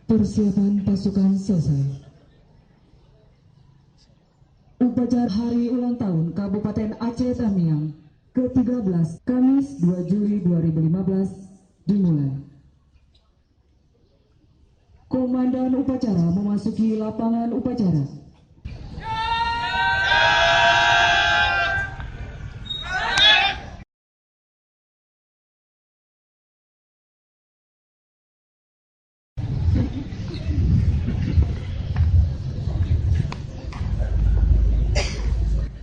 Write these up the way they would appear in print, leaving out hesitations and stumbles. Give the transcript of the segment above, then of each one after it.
Persiapan pasukan selesai. Upacara Hari Ulang Tahun Kabupaten Aceh Tamiang ke-13 Kamis 2 Juli 2015 dimulai. Komandan upacara memasuki lapangan upacara.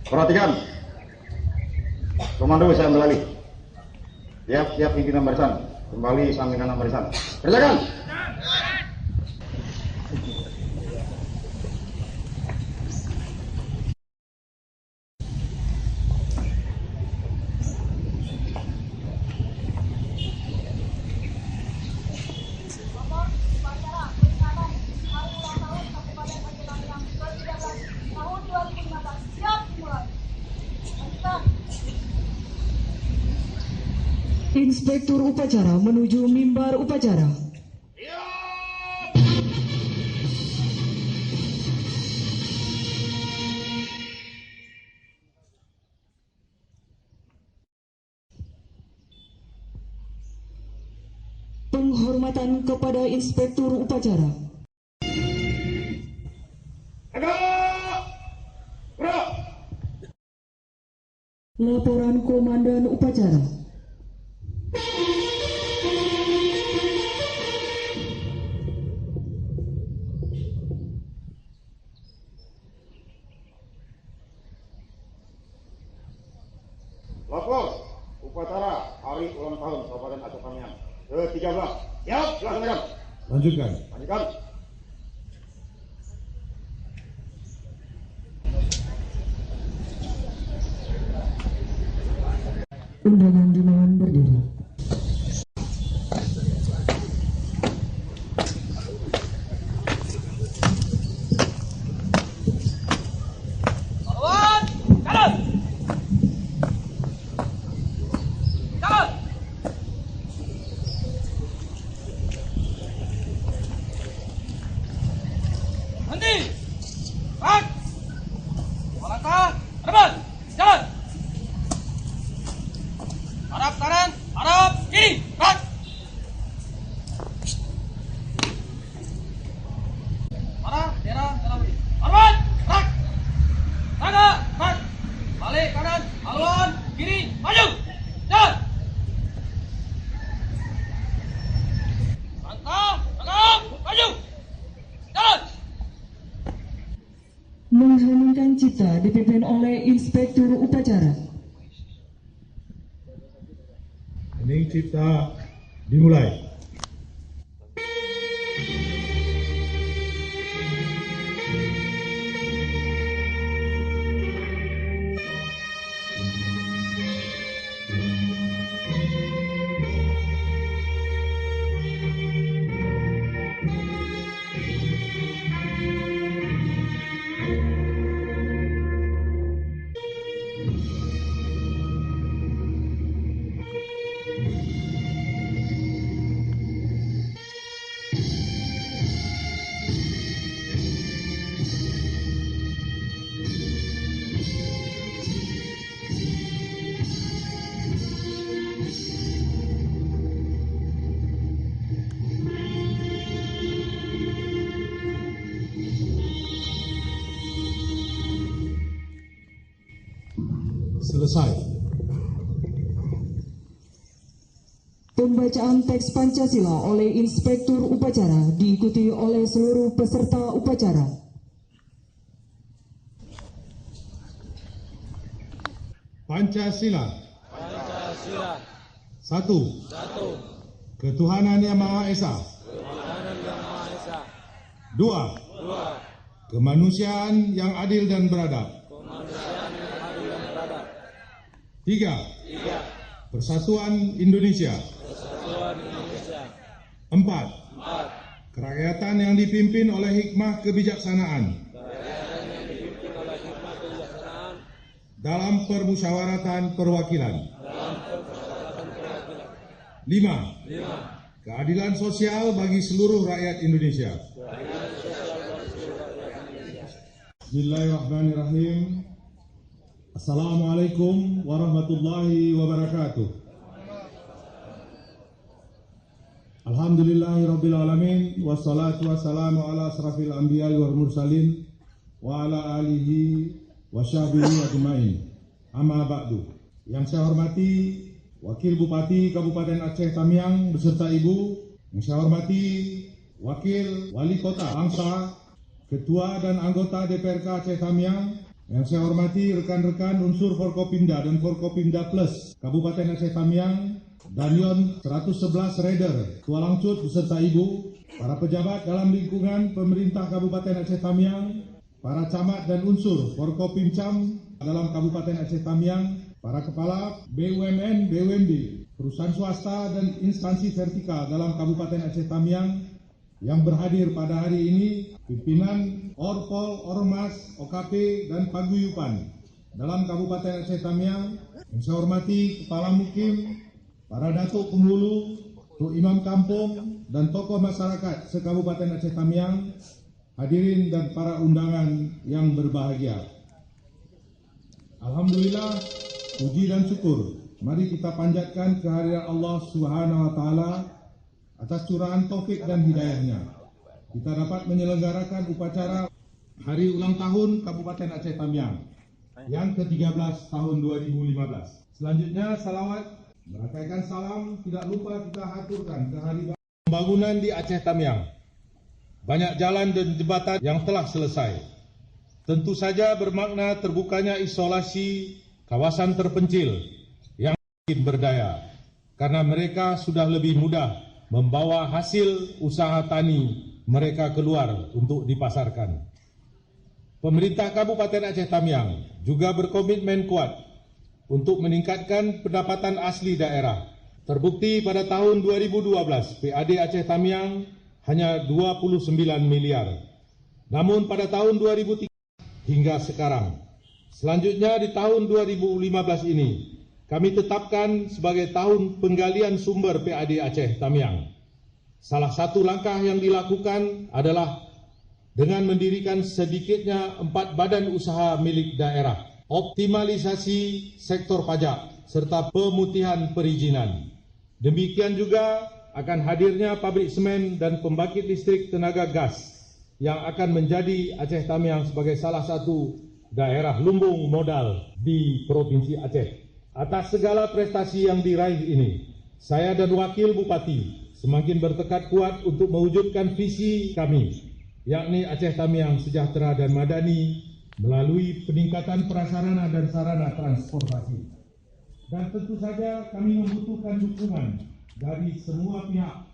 Perhatikan, komando saya ambil alih. Siap pimpinan barisan, kembali sampingkan barisan. Kerjakan. Inspektur upacara menuju mimbar upacara. Penghormatan kepada inspektur upacara. Laporan komandan upacara. Lapor upacara Hari Ulang Tahun Kabupaten Aceh Tamiang ke-13. Siap, silakan. Lanjutkan. Undangan dimohon berdiri. Mengheningkan cipta dipimpin oleh inspektur upacara. Hening cipta dimulai. Selesai. Pembacaan teks Pancasila oleh inspektur upacara diikuti oleh seluruh peserta upacara. Pancasila. Satu. Ketuhanan Yang Maha Esa. Dua. Kemanusiaan yang adil dan beradab. Tiga. Persatuan Indonesia. Empat. Kerakyatan yang dipimpin oleh hikmah kebijaksanaan dalam permusyawaratan perwakilan. Lima. keadilan sosial bagi seluruh rakyat Indonesia. Bismillahirrahmanirrahim. Assalamualaikum warahmatullahi wabarakatuh. Alhamdulillahirabbil alamin wassalatu wassalamu ala asrafil anbiya'i wal mursalin wa ala alihi wa sahbihi ajmain. Amma ba'du. Yang saya hormati Wakil Bupati Kabupaten Aceh Tamiang beserta Ibu, yang saya hormati Wakil Wali Kota Bangsa, Ketua dan anggota DPRK Aceh Tamiang, yang saya hormati rekan-rekan unsur Forkopimda dan Forkopimda Plus Kabupaten Aceh Tamiang, Danyon 111 Raider Tua Langcut beserta Ibu, para pejabat dalam lingkungan pemerintah Kabupaten Aceh Tamiang, para camat dan unsur Forkopimcam dalam Kabupaten Aceh Tamiang, para kepala BUMN, BUMD, perusahaan swasta dan instansi vertikal dalam Kabupaten Aceh Tamiang yang berhadir pada hari ini, pimpinan Orpol, Ormas, OKP, dan Paguyupan dalam Kabupaten Aceh Tamiang, yang saya hormati Kepala Mukim, para datuk penghulu, tuk imam kampung, dan tokoh masyarakat se-Kabupaten Aceh Tamiang, hadirin dan para undangan yang berbahagia. Alhamdulillah, puji dan syukur, mari kita panjatkan kehadiran Allah Subhanahu wa Ta'ala atas curahan taufik dan hidayahnya. Kita dapat menyelenggarakan upacara Hari Ulang Tahun Kabupaten Aceh Tamiang yang ke-13 tahun 2015. Selanjutnya salawat merakaikan salam tidak lupa kita haturkan ke hari pembangunan di Aceh Tamiang. Banyak jalan dan jembatan yang telah selesai. Tentu saja bermakna terbukanya isolasi kawasan terpencil yang makin berdaya, karena mereka sudah lebih mudah membawa hasil usaha tani mereka keluar untuk dipasarkan. Pemerintah Kabupaten Aceh Tamiang juga berkomitmen kuat untuk meningkatkan pendapatan asli daerah. Terbukti pada tahun 2012, PAD Aceh Tamiang hanya 29 miliar. Namun pada tahun 2003 hingga sekarang. Selanjutnya di tahun 2015 ini, kami tetapkan sebagai tahun penggalian sumber PAD Aceh Tamiang. Salah satu langkah yang dilakukan adalah dengan mendirikan sedikitnya 4 badan usaha milik daerah, optimalisasi sektor pajak, serta pemutihan perizinan. Demikian juga akan hadirnya pabrik semen dan pembangkit listrik tenaga gas yang akan menjadi Aceh Tamiang sebagai salah satu daerah lumbung modal di Provinsi Aceh. Atas segala prestasi yang diraih ini, saya dan Wakil Bupati semakin bertekad kuat untuk mewujudkan visi kami, yakni Aceh Tamiang sejahtera dan madani, melalui peningkatan prasarana dan sarana transportasi. Dan tentu saja kami membutuhkan dukungan dari semua pihak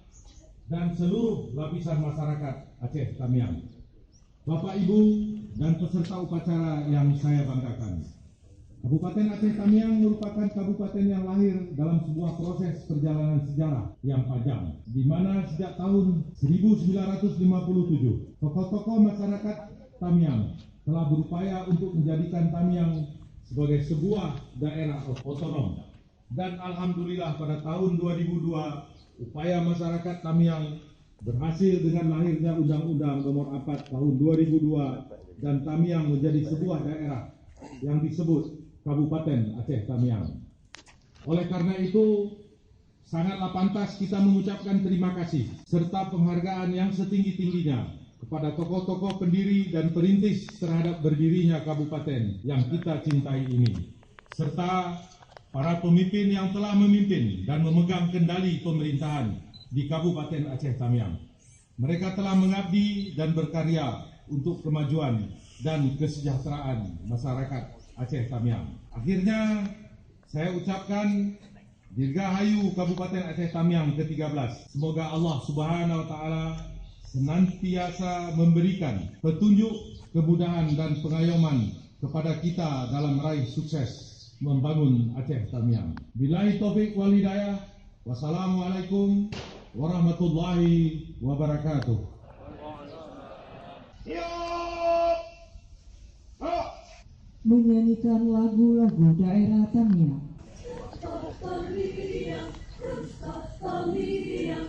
dan seluruh lapisan masyarakat Aceh Tamiang. Bapak, Ibu, dan peserta upacara yang saya banggakan, Kabupaten Aceh Tamiang merupakan kabupaten yang lahir dalam sebuah proses perjalanan sejarah yang panjang, di mana sejak tahun 1957, tokoh-tokoh masyarakat Tamiang telah berupaya untuk menjadikan Tamiang sebagai sebuah daerah otonom. Dan alhamdulillah pada tahun 2002, upaya masyarakat Tamiang berhasil dengan lahirnya Undang-Undang Nomor 4 Tahun 2002 dan Tamiang menjadi sebuah daerah yang disebut Kabupaten Aceh Tamiang. Oleh karena itu, sangatlah pantas kita mengucapkan terima kasih serta penghargaan yang setinggi-tingginya kepada tokoh-tokoh pendiri dan perintis terhadap berdirinya kabupaten yang kita cintai ini, serta para pemimpin yang telah memimpin dan memegang kendali pemerintahan di Kabupaten Aceh Tamiang. Mereka telah mengabdi dan berkarya untuk kemajuan dan kesejahteraan masyarakat Aceh Tamiang. Akhirnya, saya ucapkan Dirgahayu Kabupaten Aceh Tamiang ke-13. Semoga Allah Subhanahu wa Ta'ala senantiasa memberikan petunjuk, kemudahan dan pengayoman kepada kita dalam meraih sukses membangun Aceh Tamiang. Billahi taufik wal hidayah. Wassalamualaikum warahmatullahi wabarakatuh. Menyanyikan lagu-lagu daerah Tamiang. Tamiang,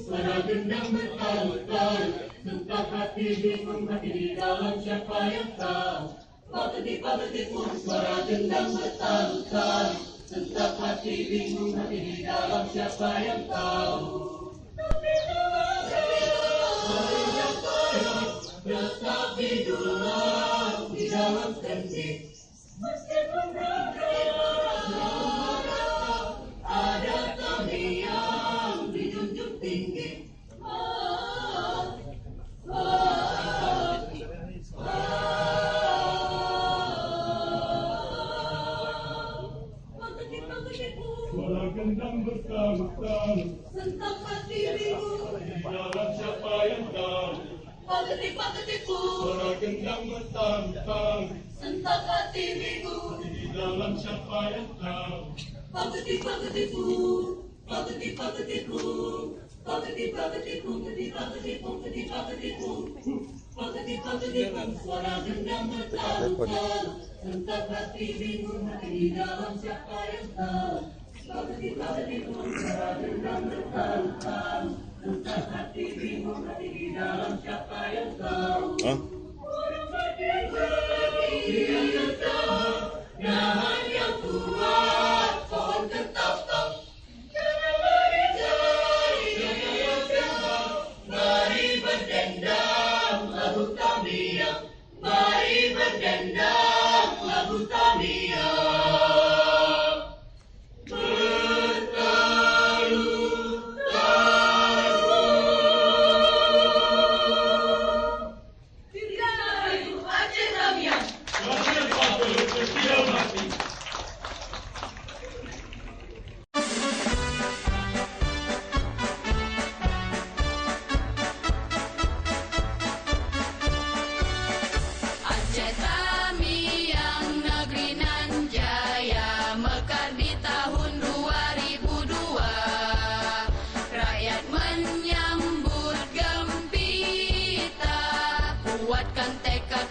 Suara gendang bertalu-talu, sentak hati bingung hati di dalam siapa yang tahu. Pageti-pageti-pum, suara gendang bertalu-talu, sentak hati bingung hati di dalam siapa yang tahu. Hari yang kaya, tetap hiduplah di dalam sendi. Meskipun berada ada kami yang dijunjung tinggi. Suara gendang bertalu-talu, Sentak hati bingung, di dalam siapa yang tahu. pageti-pageti-pu, Suara gendang bertalu-talu, sentak hati bingung, di dalam siapa yang tahu. pageti-pageti-pu, pageti-pageti-pu, pageti-pageti-pu, pageti-pageti-pu, pageti-pageti-pu, pageti-pageti-pu, suara gendang bertalu-talu, sentak hati bingung, hati di dalam siapa yang tahu. Pageti-pageti-pu, suara gendang bertalu-talu, sentak hati bingung, hati di dalam siapa yang tahu. Yang tertahan, dahan yang kuat, pohon ketapang. Jangan mencari yang sehat, mari berdendam, lagu Tamiang. Mari berdendam, lagu Tamiang. Dirgahayu Aceh Tamiang. Rakyat Papua setia mati. Aceh Tamiang, negeri nan jaya, mekar di tahun 2002. Rakyat menyambut gembira, kuatkan tekad